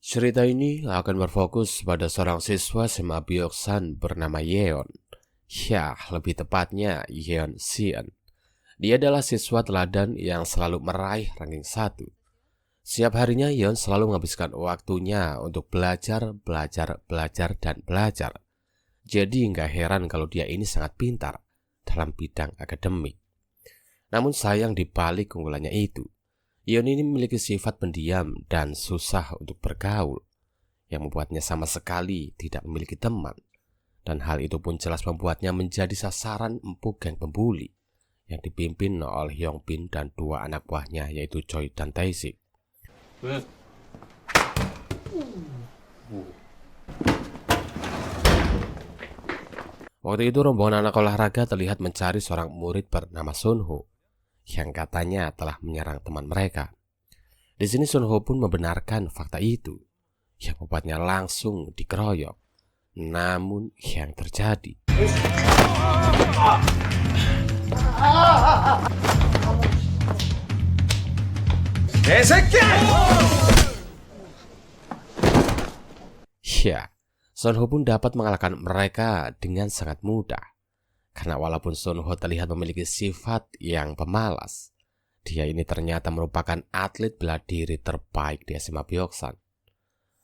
Cerita ini akan berfokus pada seorang siswa SMA Byeoksan bernama Yeon. Ya, lebih tepatnya Yeon Seon. Dia adalah siswa teladan yang selalu meraih ranking 1. Setiap harinya Yeon selalu menghabiskan waktunya untuk belajar, dan belajar. Jadi nggak heran kalau dia ini sangat pintar dalam bidang akademik. Namun sayang di balik keunggulannya itu, Yeon ini memiliki sifat pendiam dan susah untuk bergaul, yang membuatnya sama sekali tidak memiliki teman. Dan hal itu pun jelas membuatnya menjadi sasaran empuk geng pembuli yang dipimpin oleh Hyungbin dan dua anak buahnya yaitu Choi dan Tae-sik. Waktu itu rombongan anak olahraga terlihat mencari seorang murid bernama Sunho yang katanya telah menyerang teman mereka. Di sini Sunho pun membenarkan fakta itu, yang membuatnya langsung dikeroyok. Namun yang terjadi, ya, Sunho pun dapat mengalahkan mereka dengan sangat mudah. Karena walaupun Sunho terlihat memiliki sifat yang pemalas, dia ini ternyata merupakan atlet bela diri terbaik di SMA Byeoksan.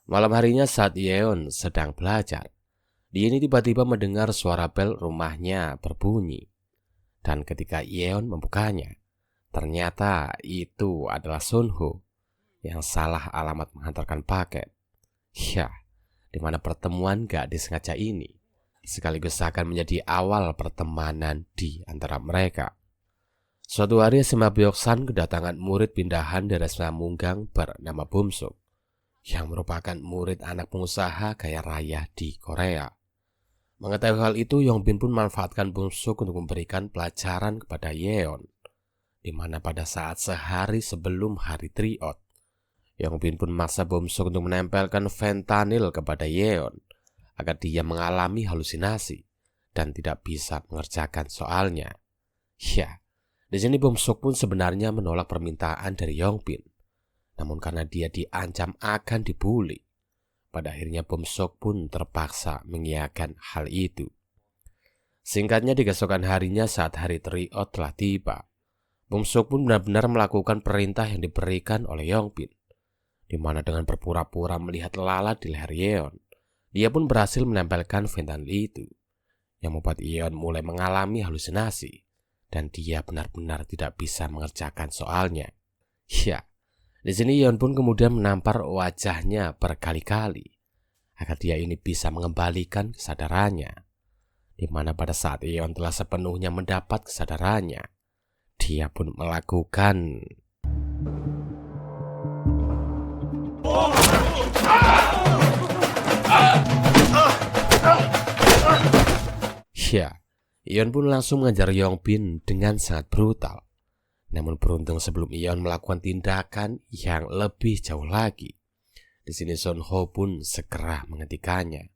Malam harinya saat Yeon sedang belajar, dia ini tiba-tiba mendengar suara bel rumahnya berbunyi. Dan ketika Yeon membukanya, ternyata itu adalah Sunho yang salah alamat menghantarkan paket. Ya, di mana pertemuan gak disengaja ini sekaligus akan menjadi awal pertemanan di antara mereka. Suatu hari SMA Byeoksan kedatangan murid pindahan dari SMA Munggang bernama Bumsuk, yang merupakan murid anak pengusaha kaya raya di Korea. Mengetahui hal itu, Hyungbin pun memanfaatkan Bumsuk untuk memberikan pelajaran kepada Yeon, di mana pada saat sehari sebelum hari tryout, Hyungbin pun memaksa Bumsuk untuk menempelkan fentanyl kepada Yeon agar dia mengalami halusinasi dan tidak bisa mengerjakan soalnya. Ya, di sini Bumsuk pun sebenarnya menolak permintaan dari Hyungbin. Namun karena dia diancam akan dibully, pada akhirnya Bumsuk pun terpaksa mengiyakan hal itu. Singkatnya, di keesokan harinya saat hari tryout telah tiba, Bumsuk pun benar-benar melakukan perintah yang diberikan oleh Hyungbin, di mana dengan berpura-pura melihat lalat di leher Yeon, dia pun berhasil menempelkan fentanyl itu, yang membuat Yeon mulai mengalami halusinasi, dan dia benar-benar tidak bisa mengerjakan soalnya. Ya, di sini Yeon pun kemudian menampar wajahnya berkali-kali, agar dia ini bisa mengembalikan kesadarannya. Di mana pada saat Yeon telah sepenuhnya mendapat kesadarannya, dia pun melakukan ya, Yeon pun langsung mengejar Hyungbin dengan sangat brutal. Namun beruntung sebelum Yeon melakukan tindakan yang lebih jauh lagi, di sini Sunho pun segera menghentikannya.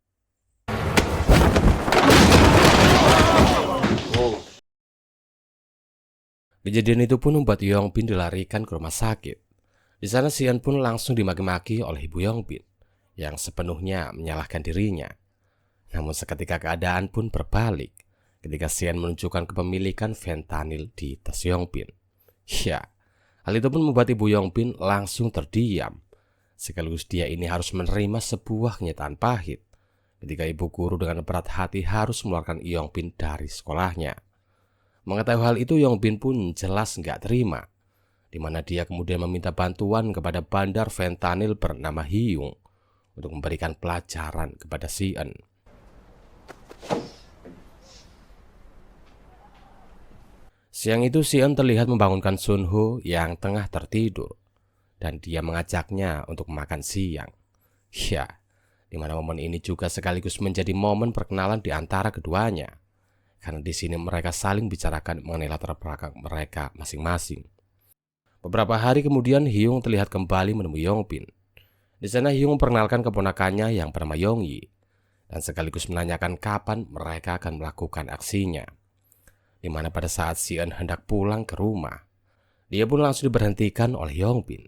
Kejadian itu pun membuat Hyungbin dilarikan ke rumah sakit. Di sana Seon pun langsung dimaki-maki oleh ibu Hyungbin yang sepenuhnya menyalahkan dirinya. Namun seketika keadaan pun berbalik ketika Seon menunjukkan kepemilikan fentanyl di tas Hyungbin. Ya, hal itu pun membuat ibu Hyungbin langsung terdiam. Sekaligus dia ini harus menerima sebuah kenyataan pahit ketika ibu guru dengan berat hati harus mengeluarkan Hyungbin dari sekolahnya. Mengetahui hal itu, Hyungbin pun jelas nggak terima, di mana dia kemudian meminta bantuan kepada bandar fentanyl bernama Hyung untuk memberikan pelajaran kepada Seon. Siang itu Seon terlihat membangunkan Sunho yang tengah tertidur, dan dia mengajaknya untuk makan siang. Ya, di mana momen ini juga sekaligus menjadi momen perkenalan di antara keduanya, karena di sini mereka saling bicarakan mengenai latar belakang mereka masing-masing. Beberapa hari kemudian Hyung terlihat kembali menemui Yongbin. Di sana Hyung memperkenalkan keponakannya yang bernama Yongyi dan sekaligus menanyakan kapan mereka akan melakukan aksinya. Di mana pada saat Sian hendak pulang ke rumah, dia pun langsung diberhentikan oleh Yongbin.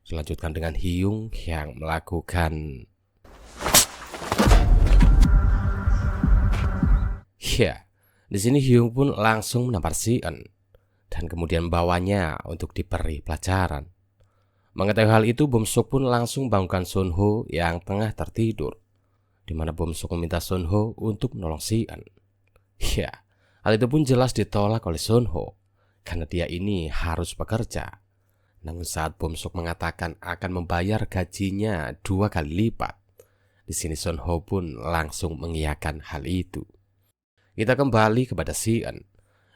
Dilanjutkan dengan Hyung yang melakukan ya. Di sini Hyung pun langsung menampar Sian dan kemudian membawanya untuk diberi pelajaran. Mengetahui hal itu, Bum-suk pun langsung bangunkan Sunho yang tengah tertidur, di mana Bum-suk meminta Sunho untuk menolong Sian. Ya, hal itu pun jelas ditolak oleh Sunho karena dia ini harus bekerja. Namun saat Bum-suk mengatakan akan membayar gajinya 2 kali lipat, di sini Sunho pun langsung mengiyakan hal itu. Kita kembali kepada Sian.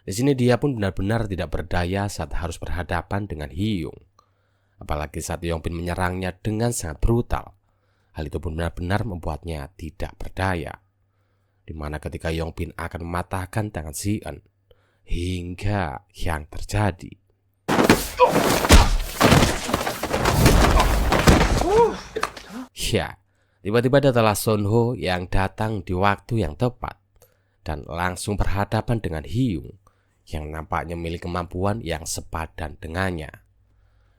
Di sini dia pun benar-benar tidak berdaya saat harus berhadapan dengan Hyung. Apalagi saat Yongbin menyerangnya dengan sangat brutal. Hal itu pun benar-benar membuatnya tidak berdaya. Dimana ketika Yongbin akan mematahkan tangan Sian, hingga yang terjadi. Ya, tiba-tiba datanglah Sunho yang datang di waktu yang tepat dan langsung berhadapan dengan Hyung yang nampaknya memiliki kemampuan yang sepadan dengannya.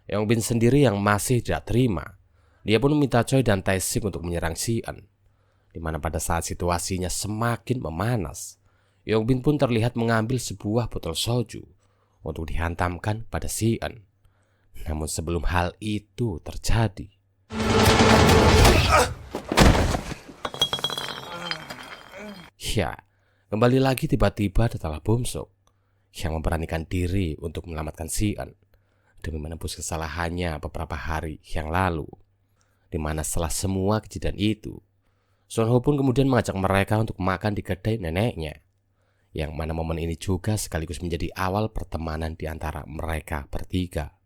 Yongbin sendiri yang masih tidak terima. Dia pun meminta Choi dan Tae-sik untuk menyerang Sian. Di mana pada saat situasinya semakin memanas, Yongbin pun terlihat mengambil sebuah botol soju untuk dihantamkan pada Sian. Namun sebelum hal itu terjadi, ya, kembali lagi tiba-tiba datanglah Bum-suk yang memberanikan diri untuk menyelamatkan Sian demi menembus kesalahannya beberapa hari yang lalu. Di mana setelah semua kejadian itu, Sunho pun kemudian mengajak mereka untuk makan di kedai neneknya, yang mana momen ini juga sekaligus menjadi awal pertemanan di antara mereka bertiga.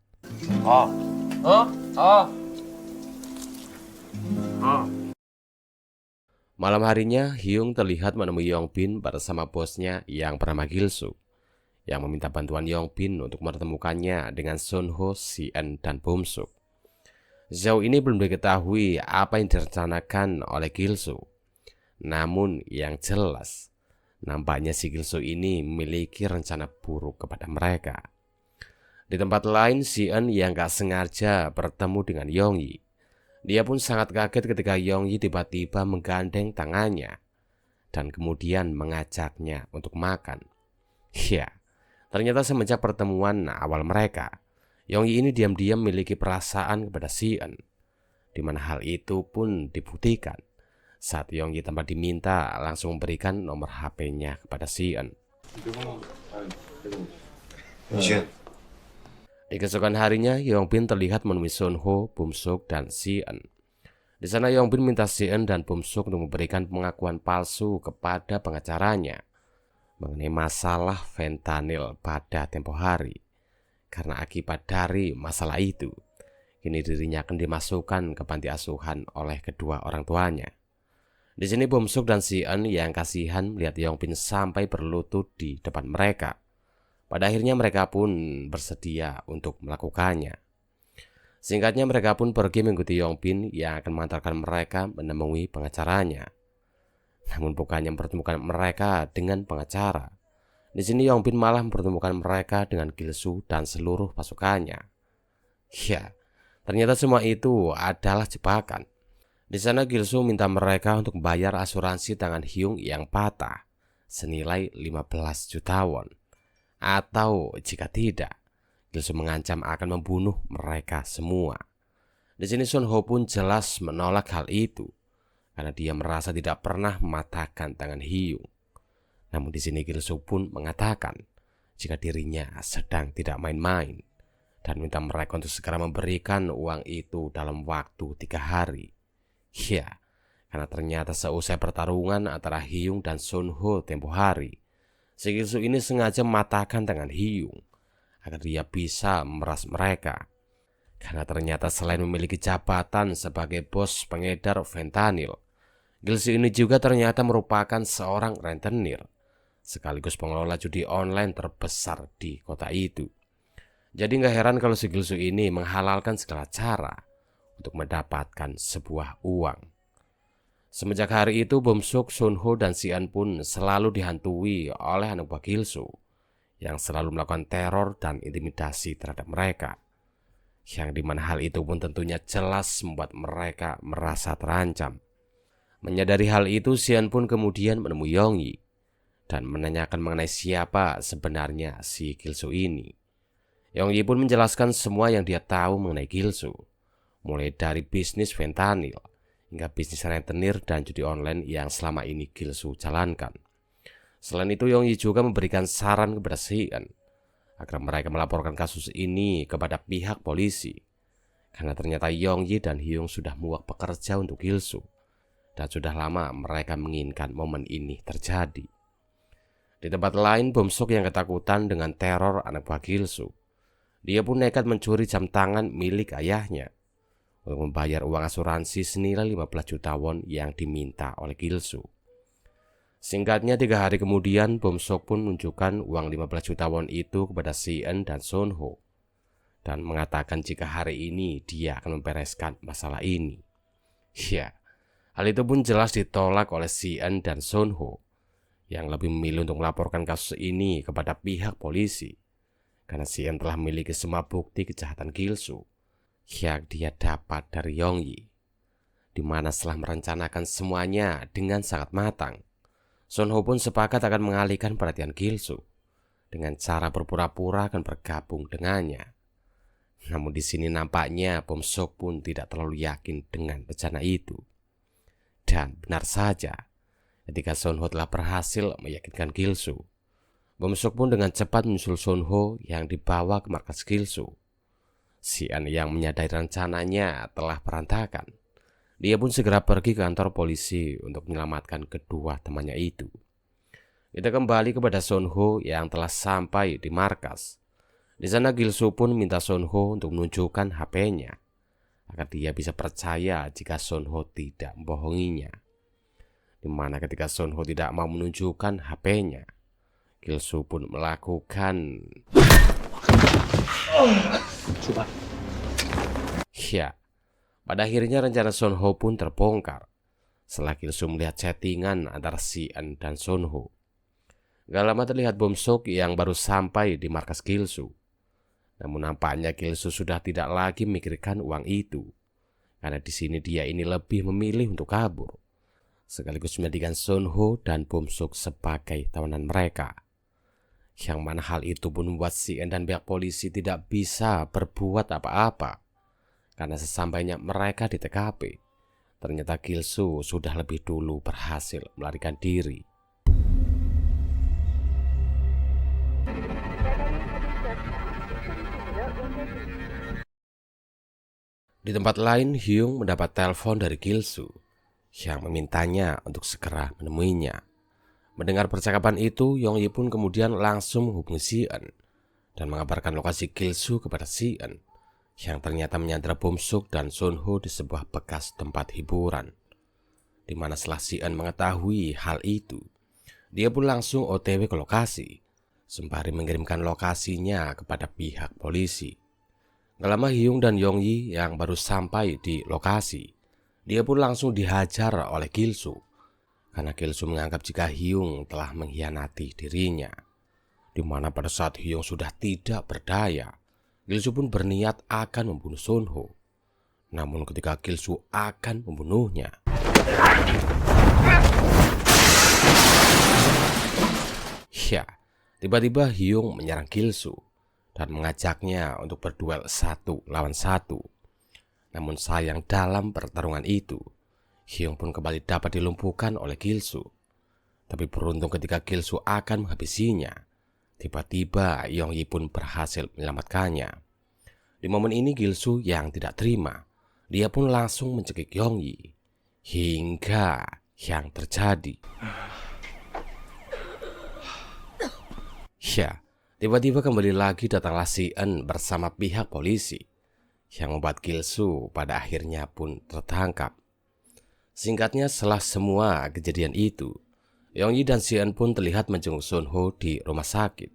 Malam harinya, Hyung terlihat menemui Yongbin bersama bosnya yang bernama Gilsu, yang meminta bantuan Yongbin untuk menemukannya dengan Sunho, Sian, dan Bum-suk. Sejauh ini belum diketahui apa yang direncanakan oleh Gilsu. Namun yang jelas, nampaknya si Gilsu ini memiliki rencana buruk kepada mereka. Di tempat lain, Sian yang gak sengaja bertemu dengan Yongyi. Dia pun sangat kaget ketika Yongyi tiba-tiba menggandeng tangannya dan kemudian mengajaknya untuk makan. Ya, ternyata semenjak pertemuan awal mereka, Yongyi ini diam-diam memiliki perasaan kepada Sian, di mana hal itu pun dibuktikan saat Yongyi tanpa diminta langsung memberikan nomor HP-nya kepada Sian. Di keesokan harinya, Yongbin terlihat menemui Sunho, Bum-suk, dan Sian. Di sana Yongbin minta Sian dan Bum-suk untuk memberikan pengakuan palsu kepada pengacaranya mengenai masalah fentanyl pada tempo hari. Karena akibat dari masalah itu, kini dirinya akan dimasukkan ke panti asuhan oleh kedua orang tuanya. Di sini Bum-suk dan Sian yang kasihan melihat Yongbin sampai berlutut di depan mereka. Pada akhirnya mereka pun bersedia untuk melakukannya. Singkatnya mereka pun pergi mengikuti Yongbin yang akan mengantarkan mereka menemui pengacaranya. Namun bukannya mempertemukan mereka dengan pengacara. Di sini Yongbin malah mempertemukan mereka dengan Gilsu dan seluruh pasukannya. Ya, ternyata semua itu adalah jebakan. Di sana Gilsu minta mereka untuk membayar asuransi tangan Hyung yang patah senilai 15 juta won. Atau jika tidak, Gilsu mengancam akan membunuh mereka semua. Di sini Sunho pun jelas menolak hal itu karena dia merasa tidak pernah mematahkan tangan Hyung. Namun di sini Gilsu pun mengatakan jika dirinya sedang tidak main-main dan minta mereka untuk segera memberikan uang itu dalam waktu 3 hari. Ya, karena ternyata seusai pertarungan antara Hyung dan Sunho tempo hari, si Gilsu ini sengaja mematahkan tangan Hyung agar dia bisa memeras mereka. Karena ternyata selain memiliki jabatan sebagai bos pengedar fentanyl, Gilsu ini juga ternyata merupakan seorang rentenir sekaligus pengelola judi online terbesar di kota itu. Jadi nggak heran kalau si Gilsu ini menghalalkan segala cara untuk mendapatkan sebuah uang. Semenjak hari itu, Bom Suk, Sunho, dan Sian pun selalu dihantui oleh anak buah Gilsu yang selalu melakukan teror dan intimidasi terhadap mereka. Yang dimana hal itu pun tentunya jelas membuat mereka merasa terancam. Menyadari hal itu, Sian pun kemudian menemui Yongyi dan menanyakan mengenai siapa sebenarnya si Gilsu ini. Yongyi pun menjelaskan semua yang dia tahu mengenai Gilsu, mulai dari bisnis fentanyl hingga bisnis rentenir dan judi online yang selama ini Gilsu jalankan. Selain itu, Yongyi juga memberikan saran kepada Sian agar mereka melaporkan kasus ini kepada pihak polisi, karena ternyata Yongyi dan Hyung sudah muak bekerja untuk Gilsu dan sudah lama mereka menginginkan momen ini terjadi. Di tempat lain, Bom Suk yang ketakutan dengan teror anak buah Gilsu, dia pun nekat mencuri jam tangan milik ayahnya untuk membayar uang asuransi senilai 15 juta won yang diminta oleh Gilsu. Singkatnya, 3 hari kemudian Bom Suk pun menunjukkan uang 15 juta won itu kepada Sian dan Sunho dan mengatakan jika hari ini dia akan membereskan masalah ini. Ya, hal itu pun jelas ditolak oleh Sian dan Sunho yang lebih memilih untuk melaporkan kasus ini kepada pihak polisi karena Sian telah memiliki semua bukti kejahatan Gilsu yang dia dapat dari Yongyi, di mana setelah merencanakan semuanya dengan sangat matang, Sunho pun sepakat akan mengalihkan perhatian Gilsu dengan cara berpura-pura akan bergabung dengannya. Namun di sini nampaknya Bom Suk pun tidak terlalu yakin dengan rencana itu. Dan benar saja, ketika Sunho telah berhasil meyakinkan Gilsu, Bom Suk pun dengan cepat menyusul Sunho yang dibawa ke markas Gilsu. Sian yang menyadari rencananya telah berantakan, dia pun segera pergi ke kantor polisi untuk menyelamatkan kedua temannya itu. Kita kembali kepada Sunho yang telah sampai di markas. Di sana Gilsu pun minta Sunho untuk menunjukkan HP-nya agar dia bisa percaya jika Sunho tidak membohonginya. Di mana ketika Sunho tidak mau menunjukkan HP-nya, Gilsu pun melakukan ya, pada akhirnya rencana Sunho pun terbongkar setelah Gilsu melihat chattingan antara Sian dan Sunho. Gak lama terlihat Bom Suk yang baru sampai di markas Gilsu. Namun nampaknya Gilsu sudah tidak lagi memikirkan uang itu, karena di sini dia ini lebih memilih untuk kabur, sekaligus menjadikan Sunho dan Bom Suk sebagai tawanan mereka. Yang mana hal itu pun membuat Sian dan pihak polisi tidak bisa berbuat apa-apa, karena sesampainya mereka di TKP, ternyata Gilsu sudah lebih dulu berhasil melarikan diri. Di tempat lain, Hyung mendapat telepon dari Gilsu yang memintanya untuk segera menemuinya. Mendengar percakapan itu, Yongyi pun kemudian langsung menghubungi Sian dan mengabarkan lokasi Gilsu kepada Sian, yang ternyata menyandra Bom Suk dan Sunho di sebuah bekas tempat hiburan. Di mana setelah Sian mengetahui hal itu, dia pun langsung OTW ke lokasi, sembari mengirimkan lokasinya kepada pihak polisi. Gak lama Hyung dan Yongyi yang baru sampai di lokasi, dia pun langsung dihajar oleh Gilsu, karena Gilsu menganggap jika Hyung telah mengkhianati dirinya. Di mana pada saat Hyung sudah tidak berdaya, Gilsu pun berniat akan membunuh Sunho. Namun ketika Gilsu akan membunuhnya, ya, tiba-tiba Hyung menyerang Gilsu dan mengajaknya untuk berduel 1 lawan 1. Namun sayang dalam pertarungan itu, Hyung pun kembali dapat dilumpuhkan oleh Gilsu. Tapi beruntung ketika Gilsu akan menghabisinya, tiba-tiba Yongyi pun berhasil menyelamatkannya. Di momen ini Gilsu yang tidak terima, dia pun langsung mencekik Yongyi. Hingga yang terjadi, ya, tiba-tiba kembali lagi datanglah Sian bersama pihak polisi, yang membuat Gilsu pada akhirnya pun tertangkap. Singkatnya, setelah semua kejadian itu, Yongyi dan Sian pun terlihat menjenguk Sunho di rumah sakit.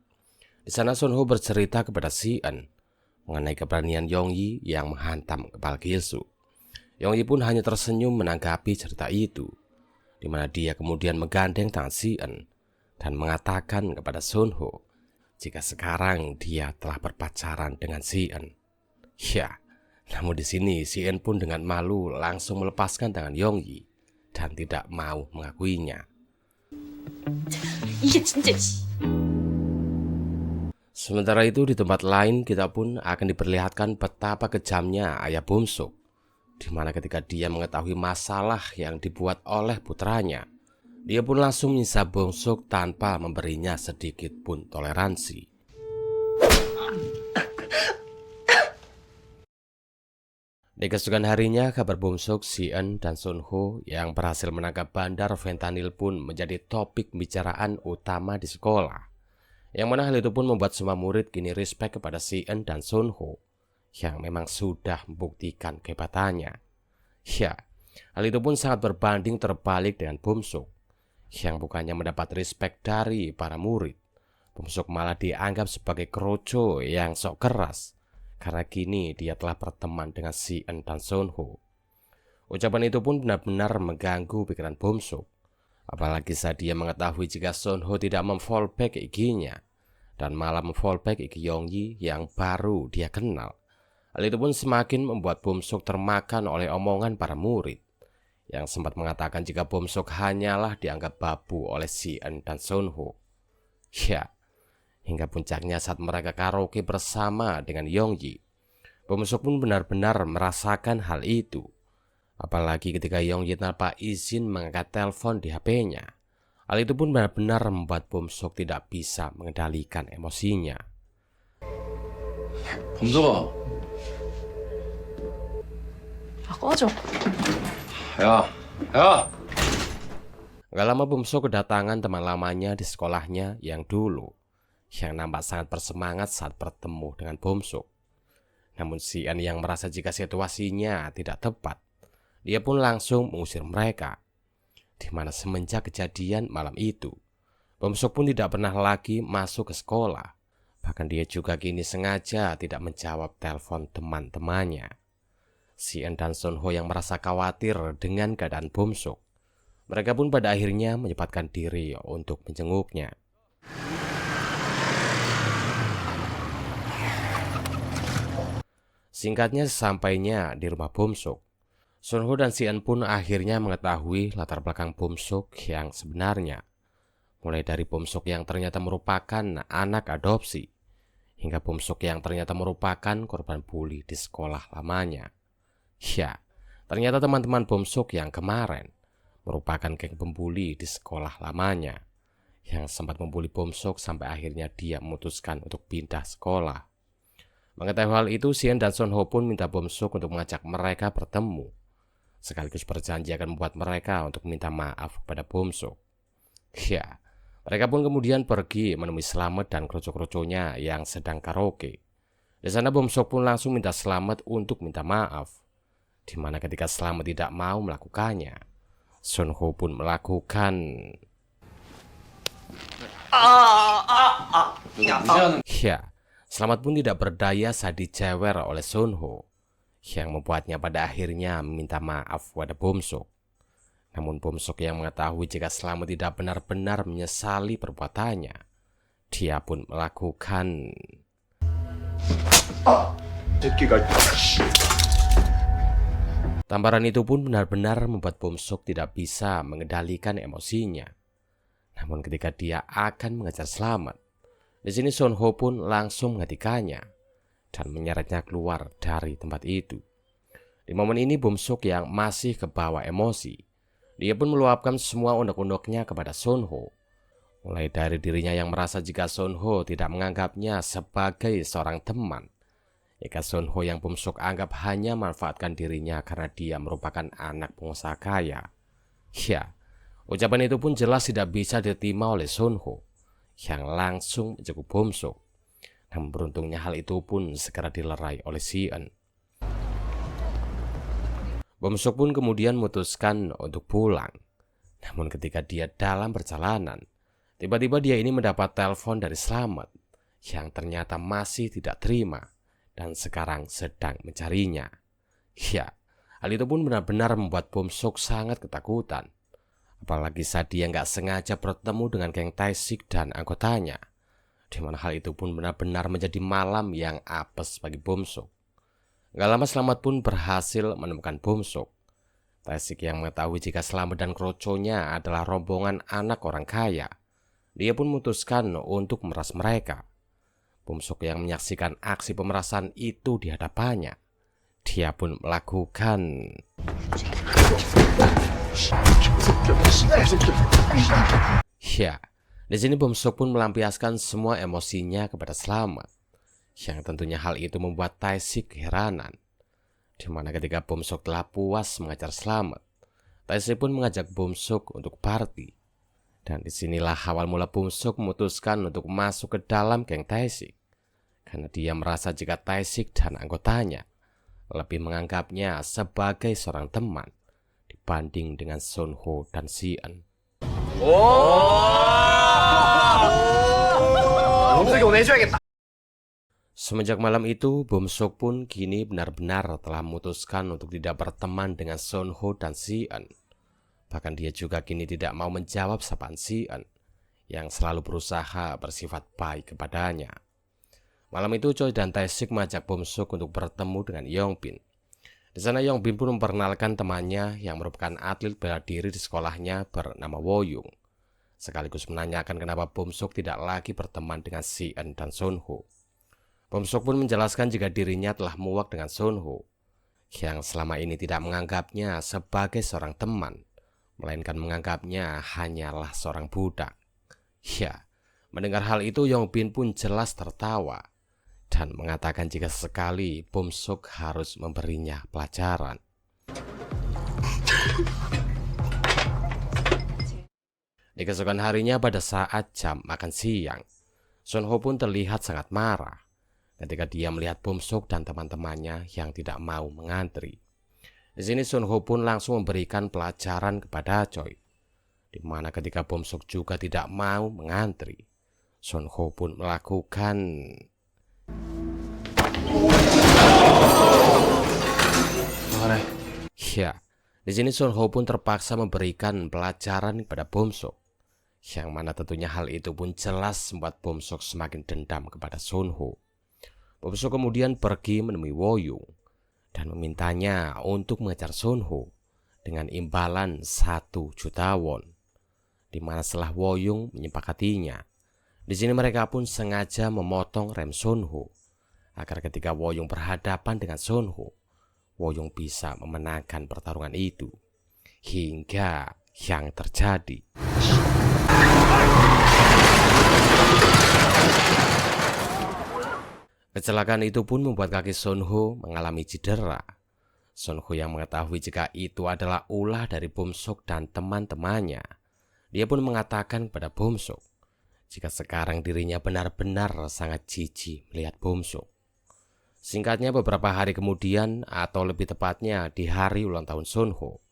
Di sana Sunho bercerita kepada Sian mengenai keberanian Yongyi yang menghantam kepala Gilsu. Yongyi pun hanya tersenyum menanggapi cerita itu, di mana dia kemudian menggandeng tangan Si-eun dan mengatakan kepada Sunho jika sekarang dia telah berpacaran dengan Si-eun. Ya, namun di sini Si-eun pun dengan malu langsung melepaskan tangan Yongyi dan tidak mau mengakuinya. 이게 진짜. Sementara itu di tempat lain kita pun akan diperlihatkan betapa kejamnya ayah Bumsuk, di mana ketika dia mengetahui masalah yang dibuat oleh putranya, dia pun langsung menyiksa Bumsuk tanpa memberinya sedikit pun toleransi. Di keesokan harinya, kabar Bumsuk, Si-eun, dan Sunho yang berhasil menangkap bandar fentanyl pun menjadi topik pembicaraan utama di sekolah. Yang mana hal itu pun membuat semua murid kini respect kepada Si-eun dan Sunho yang memang sudah membuktikan kehebatannya. Ya, hal itu pun sangat berbanding terbalik dengan Bumsuk yang bukannya mendapat respect dari para murid. Bumsuk malah dianggap sebagai kroco yang sok keras karena kini dia telah berteman dengan Si-eun dan Sunho. Ucapan itu pun benar-benar mengganggu pikiran Bumsuk, apalagi saat dia mengetahui jika Sunho tidak memfallback IG-nya dan malah memfallback IG Yongyi yang baru dia kenal. Hal itu pun semakin membuat Bumsuk termakan oleh omongan para murid yang sempat mengatakan jika Bumsuk hanyalah dianggap babu oleh Si-eun dan Sunho. Ya, hingga puncaknya saat mereka karaoke bersama dengan Yongyi, Bumsuk pun benar-benar merasakan hal itu. Apalagi ketika Yongyi tanpa izin mengangkat telepon di HP-nya. Hal itu pun benar-benar membuat Bumsuk tidak bisa mengendalikan emosinya. 범석아, 꺼져. 야. Gak lama Bumsuk kedatangan teman lamanya di sekolahnya yang dulu, yang nampak sangat bersemangat saat bertemu dengan Bumsuk. Namun Si-eun yang merasa jika situasinya tidak tepat, dia pun langsung mengusir mereka. Di mana semenjak kejadian malam itu, Bumsuk pun tidak pernah lagi masuk ke sekolah. Bahkan dia juga kini sengaja tidak menjawab telepon teman-temannya. Si-eun dan Sunho yang merasa khawatir dengan keadaan Bumsuk, mereka pun pada akhirnya menyempatkan diri untuk menjenguknya. Singkatnya, sesampainya di rumah Bumsuk, Sunho dan Si-eun pun akhirnya mengetahui latar belakang Bumsuk yang sebenarnya. Mulai dari Bumsuk yang ternyata merupakan anak adopsi, hingga Bumsuk yang ternyata merupakan korban bully di sekolah lamanya. Ya, ternyata teman-teman Bumsuk yang kemarin merupakan geng pembuli di sekolah lamanya, yang sempat membuli Bumsuk sampai akhirnya dia memutuskan untuk pindah sekolah. Mengetahui hal itu, Si-eun dan Sunho pun minta Bumsuk untuk mengajak mereka bertemu, sekaligus berjanji akan membuat mereka untuk minta maaf kepada Bumsuk. Ya, mereka pun kemudian pergi menemui Slamet dan kroco-kroconya yang sedang karaoke. Di sana Bumsuk pun langsung minta Slamet untuk minta maaf, di mana ketika Slamet tidak mau melakukannya, Sunho pun melakukan. Ya, Slamet pun tidak berdaya saat dicewer oleh Sunho, yang membuatnya pada akhirnya meminta maaf kepada Bumsuk. Namun Bumsuk yang mengetahui jika Slamet tidak benar-benar menyesali perbuatannya, dia pun melakukan. Tamparan itu pun benar-benar membuat Bumsuk tidak bisa mengendalikan emosinya. Namun ketika dia akan mengejar Slamet, di sini Sunho pun langsung menghentikannya dan menyeretnya keluar dari tempat itu. Di momen ini Bumsuk yang masih kebawa emosi, dia pun meluapkan semua unek-uneknya kepada Sunho. Mulai dari dirinya yang merasa jika Sunho tidak menganggapnya sebagai seorang teman, jika Sunho yang Bumsuk anggap hanya manfaatkan dirinya karena dia merupakan anak pengusaha kaya. Ya, ucapan itu pun jelas tidak bisa diterima oleh Sunho, yang langsung menjenguk Bumsuk. Namun beruntungnya hal itu pun segera dilerai oleh Si-eun. Bumsuk pun kemudian memutuskan untuk pulang. Namun ketika dia dalam perjalanan, tiba-tiba dia ini mendapat telepon dari Slamet yang ternyata masih tidak terima dan sekarang sedang mencarinya. Ya, hal itu pun benar-benar membuat Bom Sok sangat ketakutan. Apalagi saat dia nggak sengaja bertemu dengan geng Tae-sik dan anggotanya, di mana hal itu pun benar-benar menjadi malam yang apes bagi Bom Sok. Gak lama Slamet pun berhasil menemukan Bom Sok. Tae-sik yang mengetahui jika Slamet dan kroconya adalah rombongan anak orang kaya, dia pun memutuskan untuk memeras mereka. Bom Sok yang menyaksikan aksi pemerasan itu di hadapannya, dia pun melakukan ya. Di sini Bom Sok pun melampiaskan semua emosinya kepada Slamet, yang tentunya hal itu membuat Tae-sik keheranan. Di mana ketika Bom Sok telah puas mengajar Slamet, Tae-sik pun mengajak Bom Sok untuk party. Dan disinilah awal mula Bom Sok memutuskan untuk masuk ke dalam geng Tae-sik, karena dia merasa jika Tae-sik dan anggotanya lebih menganggapnya sebagai seorang teman dibanding dengan Sunho dan Si-eun. Semenjak malam itu, Bom Sok pun kini benar-benar telah memutuskan untuk tidak berteman dengan Sunho dan Si-eun. Bahkan dia juga kini tidak mau menjawab sapaan Si-eun yang selalu berusaha bersifat baik kepadanya. Malam itu Choi dan Tae-sik mengajak Bom Sok untuk bertemu dengan Yongbin. Di sana Yongbin pun memperkenalkan temannya yang merupakan atlet bela diri di sekolahnya bernama Woyung, sekaligus menanyakan kenapa Bom Sok tidak lagi berteman dengan Si-eun dan Sunho. Bom Sok pun menjelaskan jika dirinya telah muak dengan Sunho, yang selama ini tidak menganggapnya sebagai seorang teman, melainkan menganggapnya hanyalah seorang budak. Ya, mendengar hal itu Yongbin pun jelas tertawa dan mengatakan jika sekali Bom Sok harus memberinya pelajaran. Di keesokan harinya pada saat jam makan siang, Sunho pun terlihat sangat marah ketika dia melihat Bom Sok dan teman-temannya yang tidak mau mengantri. Di sini Sunho pun langsung memberikan pelajaran kepada Choi, di mana ketika Bom Sok juga tidak mau mengantri, Sunho pun melakukan ya. Di sini Sunho pun terpaksa memberikan pelajaran kepada Bom Sok, yang mana tentunya hal itu pun jelas membuat Bom Sok semakin dendam kepada Sunho. Bom Sok kemudian pergi menemui Woyung dan memintanya untuk mengejar Sunho dengan imbalan 1 juta won, di mana setelah Woyung menyepakatinya, di sini mereka pun sengaja memotong rem Sunho agar ketika Woyung berhadapan dengan Sunho, Woyung bisa memenangkan pertarungan itu. Hingga yang terjadi, kecelakaan itu pun membuat kaki Sunho mengalami cedera. Sunho yang mengetahui jika itu adalah ulah dari Bom Sok dan teman-temannya, dia pun mengatakan kepada Bom Sok jika sekarang dirinya benar-benar sangat jijik melihat Bom Sok. Singkatnya beberapa hari kemudian, atau lebih tepatnya di hari ulang tahun Sunho,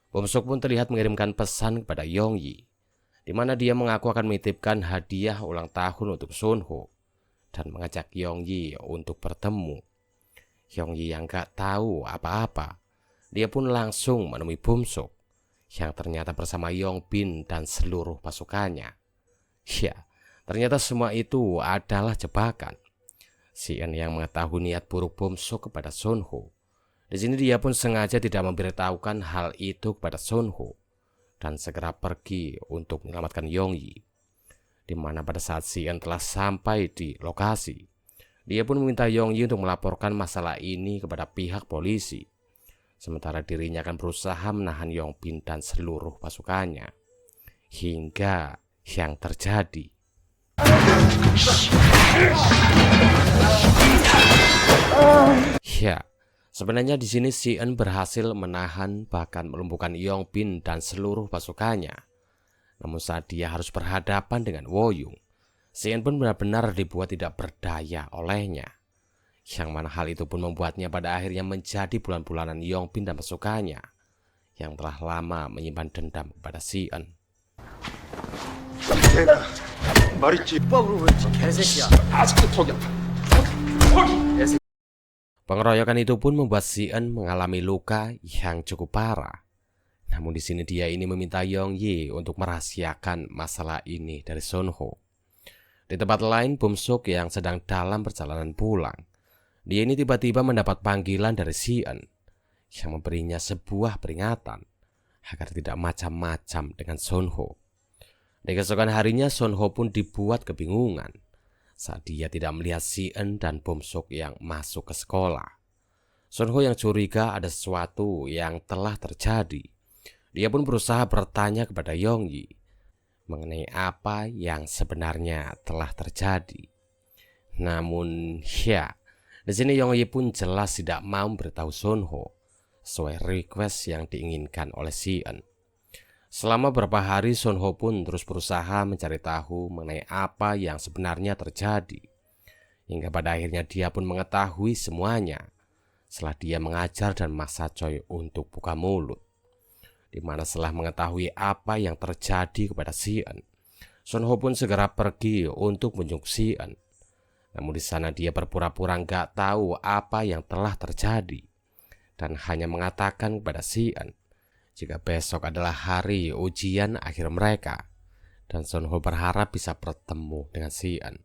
Bom Sok pun terlihat mengirimkan pesan kepada Yongyi, di mana dia mengaku akan menitipkan hadiah ulang tahun untuk Sunho dan mengajak Yongyi untuk bertemu. Yongyi yang gak tahu apa-apa, dia pun langsung menemui Bom Sok yang ternyata bersama Yongbin dan seluruh pasukannya. Ya, ternyata semua itu adalah jebakan. Si-eun yang mengetahui niat buruk Bom Sok kepada Sunho, di sini dia pun sengaja tidak memberitahukan hal itu kepada Sunho dan segera pergi untuk menyelamatkan Yongyi. Di mana pada saat Si-eun telah sampai di lokasi, dia pun meminta Yongyi untuk melaporkan masalah ini kepada pihak polisi, sementara dirinya akan berusaha menahan Yongbin dan seluruh pasukannya. Hingga yang terjadi, ya, sebenarnya di sini Si-eun berhasil menahan bahkan melumpuhkan Yongbin dan seluruh pasukannya. Namun saat dia harus berhadapan dengan Woyung, Si-eun pun benar-benar dibuat tidak berdaya olehnya. Yang mana hal itu pun membuatnya pada akhirnya menjadi bulan-bulanan Yongbin dan pasukannya yang telah lama menyimpan dendam kepada Si-eun. 말있지. 뻑으로 그랬지. 개새끼야. 아직도 턱이야. 턱이. Pengeroyokan itu pun membuat Sion mengalami luka yang cukup parah. Namun di sini dia ini meminta Yongyi untuk merahasiakan masalah ini dari Sunho. Di tempat lain, Bum-suk yang sedang dalam perjalanan pulang, dia ini tiba-tiba mendapat panggilan dari Sion yang memberinya sebuah peringatan agar tidak macam-macam dengan Sunho. Di keesokan harinya, Sunho pun dibuat kebingungan saat dia tidak melihat Sion dan Bum-suk yang masuk ke sekolah. Sunho yang curiga ada sesuatu yang telah terjadi. Dia pun berusaha bertanya kepada Yongyi mengenai apa yang sebenarnya telah terjadi. Namun ya, di sini Yongyi pun jelas tidak mau beritahu Sunho sesuai request yang diinginkan oleh Sion. Selama beberapa hari, Sunho pun terus berusaha mencari tahu mengenai apa yang sebenarnya terjadi. Hingga pada akhirnya dia pun mengetahui semuanya setelah dia mengajar dan maksa Choi untuk buka mulut. Di mana setelah mengetahui apa yang terjadi kepada Sion, Sunho pun segera pergi untuk menjenguk Sion. Namun di sana dia berpura-pura nggak tahu apa yang telah terjadi dan hanya mengatakan kepada Sion jika besok adalah hari ujian akhir mereka dan Sunho berharap bisa bertemu dengan Sion.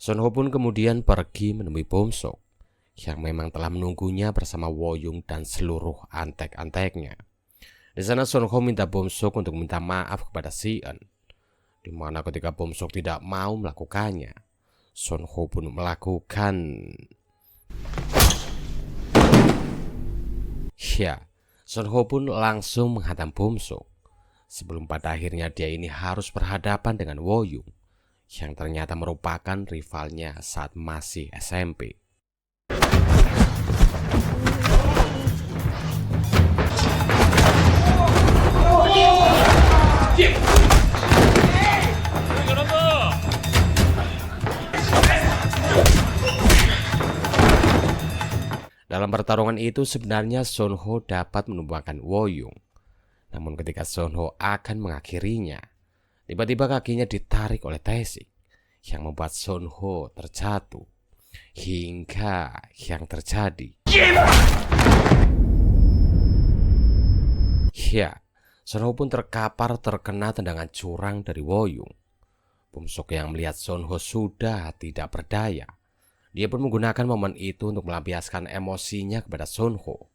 Sunho pun kemudian pergi menemui Bum-suk yang memang telah menunggunya bersama Woyung dan seluruh antek-anteknya. Di sana Sunho minta Bum-suk untuk minta maaf kepada Sion, di mana ketika Bum-suk tidak mau melakukannya, Sunho pun melakukan. Ya, Sunho pun langsung menghantam Bum-suk sebelum pada akhirnya dia ini harus berhadapan dengan Woyung yang ternyata merupakan rivalnya saat masih SMP. Dalam pertarungan itu sebenarnya Sunho dapat menumbangkan Woyung. Namun ketika Sunho akan mengakhirinya, tiba-tiba kakinya ditarik oleh Taesik yang membuat Sunho terjatuh. Hingga yang terjadi, ya, Sunho pun terkapar terkena tendangan curang dari Woyung. Bum-suk yang melihat Sunho sudah tidak berdaya, dia pun menggunakan momen itu untuk melampiaskan emosinya kepada Sunho,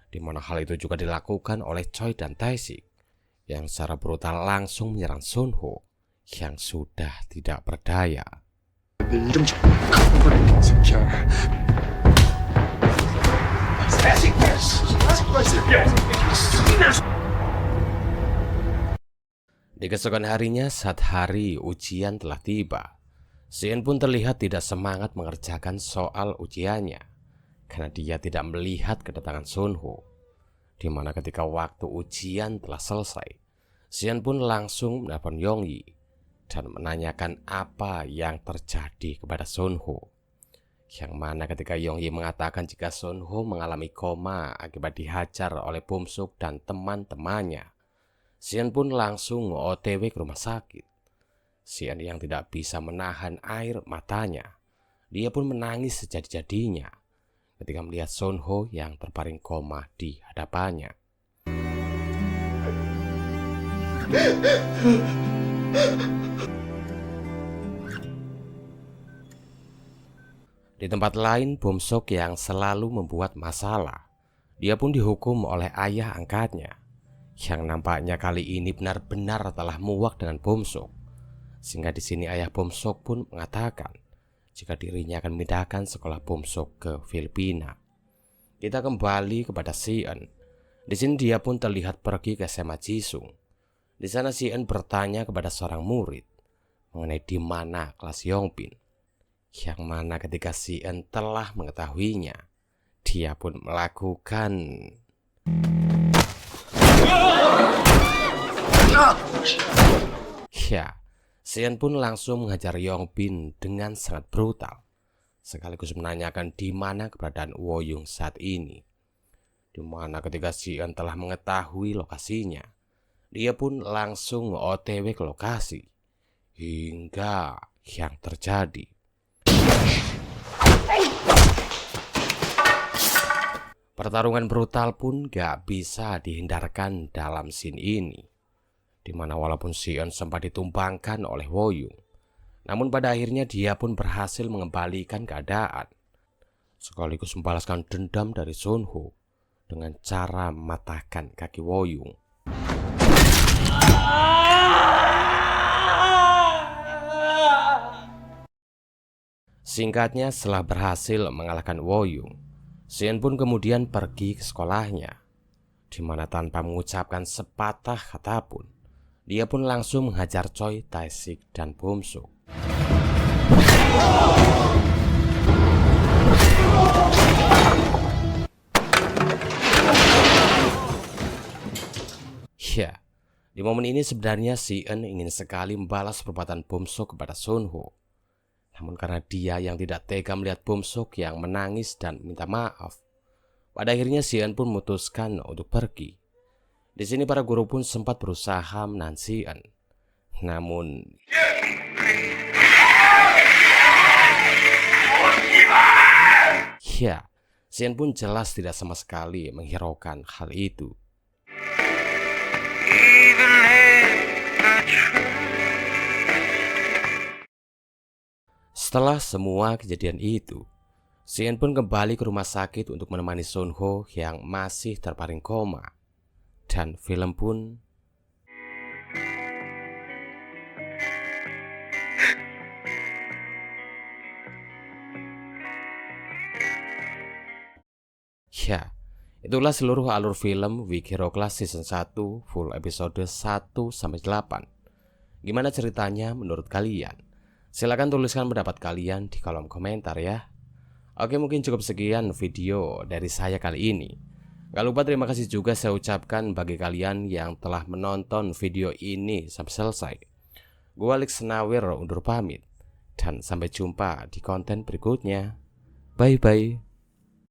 di mana hal itu juga dilakukan oleh Choi dan Taesik yang secara brutal langsung menyerang Sunho yang sudah tidak berdaya. Di keesokan harinya saat hari ujian telah tiba, Sion pun terlihat tidak semangat mengerjakan soal ujiannya karena dia tidak melihat kedatangan Sunho. Di mana ketika waktu ujian telah selesai, Sion pun langsung menelpon Yongyi dan menanyakan apa yang terjadi kepada Sunho. Yang mana ketika Yongyi mengatakan jika Sunho mengalami koma akibat dihajar oleh Bum-suk dan teman-temannya, Sion pun langsung OTW ke rumah sakit. Sion yang tidak bisa menahan air matanya, dia pun menangis sejadi-jadinya ketika melihat Sunho yang terbaring koma di hadapannya. Di tempat lain, Bum-suk yang selalu membuat masalah, dia pun dihukum oleh ayah angkatnya yang nampaknya kali ini benar-benar telah muak dengan Bum-suk. Sehingga di sini ayah Bum-suk pun mengatakan jika dirinya akan memindahkan sekolah Bum-suk ke Filipina. Kita kembali kepada Sion. Di sini dia pun terlihat pergi ke SMA Jisung. Di sana Sion bertanya kepada seorang murid mengenai di mana kelas Yongbin. Yang mana ketika Sion telah mengetahuinya, dia pun melakukan. Ya, Sion pun langsung menghajar Yongbin dengan sangat brutal, sekaligus menanyakan di mana keberadaan Woyung saat ini. Di mana ketika Sion telah mengetahui lokasinya, dia pun langsung OTW ke lokasi. hingga yang terjadi. Pertarungan brutal pun gak bisa dihindarkan dalam scene ini, dimana walaupun Sion sempat ditumbangkan oleh Woyung, namun pada akhirnya dia pun berhasil mengembalikan keadaan, sekaligus membalaskan dendam dari Sunho dengan cara mematahkan kaki Woyung. Singkatnya, setelah berhasil mengalahkan Woyung, Sion pun kemudian pergi ke sekolahnya, di mana tanpa mengucapkan sepatah kata pun, dia pun langsung menghajar Choi Tae-sik dan Bum-suk. Ya, di momen ini sebenarnya Sion ingin sekali membalas perbuatan Bum-suk kepada Sunho. Namun karena dia yang tidak tega melihat Bum-suk yang menangis dan minta maaf, pada akhirnya Sion pun memutuskan untuk pergi. Di sini para guru pun sempat berusaha menahan Sion. Namun ya, Sion pun jelas tidak sama sekali menghiraukan hal itu. Setelah semua kejadian itu, Sion pun kembali ke rumah sakit untuk menemani Sunho yang masih terbaring koma. Dan film pun ya, itulah seluruh alur film Weak Hero Class Season 1 full episode 1-8. Gimana ceritanya menurut kalian? Silahkan tuliskan pendapat kalian di kolom komentar ya. Oke, mungkin cukup sekian video dari saya kali ini. Gak lupa terima kasih juga saya ucapkan bagi kalian yang telah menonton video ini sampai selesai. Gua Alex Nawir undur pamit, dan sampai jumpa di konten berikutnya. Bye bye.